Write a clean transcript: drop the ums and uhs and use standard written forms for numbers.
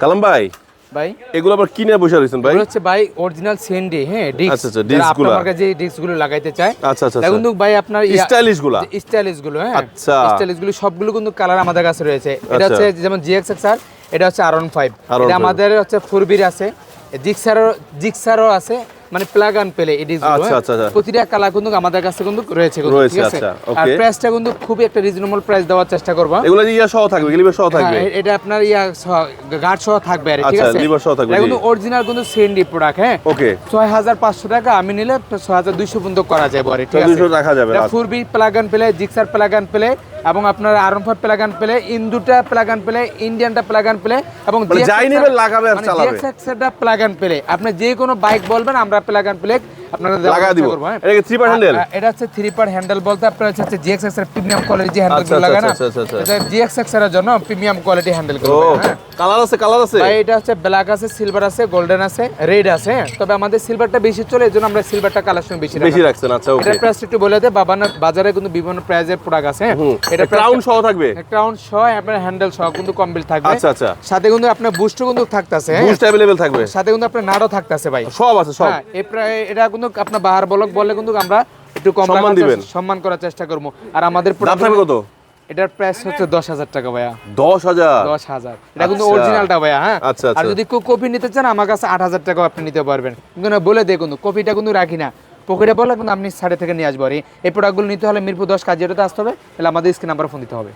কালাম ভাই ভাই এগুলো আবার কি নিয়ে বসে রয়েছেন ভাই? এগুলো হচ্ছে ভাই অরিজিনাল সেন্ডি, হ্যাঁ ডিস্ক। আচ্ছা আচ্ছা ডিস্কগুলো। আপনার কাছে যে ডিস্কগুলো লাগাইতে চায় আচ্ছা আচ্ছা কিন্তু ভাই আপনার স্টাইলিশ গুলা। স্টাইলিশ গুলো, হ্যাঁ আচ্ছা। স্টাইলিশ গুলো সবগুলো কিন্তু কালার আমাদের কাছে রয়েছে। এটা আচ্ছা। হচ্ছে যেমন GXXR, এটা হচ্ছে R15, R15 এটা আমাদের হচ্ছে 4B আছে, জিক্সারও আছে, মানে প্লাগ অ্যান্ড প্লে এই ডিস্কগুলো। আচ্ছা আচ্ছা আচ্ছা। প্রতিটা কালার কিন্তু আমাদের কাছে কিন্তু রয়েছে, রয়েছে, ঠিক আছে। আচ্ছা, আর ওকে। প্রাইসটা কিন্তু খুবই একটা রিজনেবল প্রাইস দেওয়ার চেষ্টা করব। এগুলো ইয়া সহ থাকবে, লিভার সহ থাকবে। হ্যাঁ, এটা আপনার গার্ড সহ থাকবে, আর ঠিক আচ্ছা, আছে। লিভার সহ থাকবে, এটা জি। কিন্তু অরিজিনাল কিন্তু সেন্ডি প্রোডাক্ট, হ্যাঁ। ওকে। 6500 টাকা, আমি নিলে 6200 পর্যন্ত করা যায় পরে, ঠিক আছে। 6200 রাখা যাবে। এটা 4B plug and play, Gixxer plug and play, এবং আপনার R15 প্লাগ অ্যান্ড প্লে, ইন্দুটা প্লাগ অ্যান্ড প্লে, ইন্ডিয়ানটা প্লাগ অ্যান্ড প্লে, এবং মানে যাই নেবে লাগাবে আর চালাবে। GXXটা প্লাগ অ্যান্ড প্লে। আপনি যে কোনো বাইক বলবেন, আমরা প্লাগ অ্যান্ড প্লে আপনারা লাগা দিব। এটা কি 3 পার্ট হ্যান্ডেল? এটা হচ্ছে 3 পার্ট হ্যান্ডেল, বলতে আপনার হচ্ছে GXX এর প্রিমিয়াম কোয়ালিটি যে আচ্ছা, হ্যান্ডেলগুলো আচ্ছা, লাগে না, আচ্ছা, আচ্ছা, আচ্ছা। এটা GXX এর জন্য প্রিমিয়াম কোয়ালিটি হ্যান্ডেল ও করবে, হ্যাঁ। কালার আছে, কালার আছে। ভাই এটা হচ্ছে ব্ল্যাক আছে, সিলভার আছে, গোল্ডেন আছে, রেড আছে, হ্যাঁ। তবে আমাদের সিলভারটা বেশি চলে, এজন্য আমরা সিলভারটা কালেকশন বেশি রাখছেন। আচ্ছা ওকে। এটা প্রাইস একটু বলে দে, বাজারে কিন্তু বিভিন্ন প্রাইজের প্রোডাক্ট আছে, হ্যাঁ। এটা ক্রাউন সহ থাকবে। ক্রাউন সহ, আপনার হ্যান্ডেল সহ কিন্তু কমপ্লিট থাকবে। আচ্ছা আচ্ছা। সাথে কিন্তু আপনার বুস্টও কিন্তু থাকতেছে, হ্যাঁ। বুস্ট अवेलेबल থাকবে। সাথে কিন্তু আপনার নাড়ও থাকতেছে ভাই, সব আছে সব। হ্যাঁ। এটা কিন্তু আপনার বাহার বলক বললে কিন্তু আমরা একটু কম সম্মান করার চেষ্টা করবো। আর আমাদের দাম থাকবে কত? এটার প্রাইস হচ্ছে 10,000 টাকা ভাইয়া। 10,000? 10,000। এটা কিন্তু অরিজিনালটা ভাইয়া, হ্যাঁ। আচ্ছা আচ্ছা। আর যদি কেউ কপি নিতে চান, আমার কাছে 8,000 টাকা আপনি নিতে পারবেন। কিন্তু না বলে দেয়, কিন্তু কপিটা কিন্তু রাখি না, পকেটে বলে কিন্তু আপনি সাইডে থেকে নিয়ে আসবো। আর এই প্রোডাক্টগুলো নিতে হলে মিরপুর 10 কাজিয়াটাতে আসতে হবে, তাহলে আমাদের স্ক্রিন নাম্বার ফোন দিতে হবে।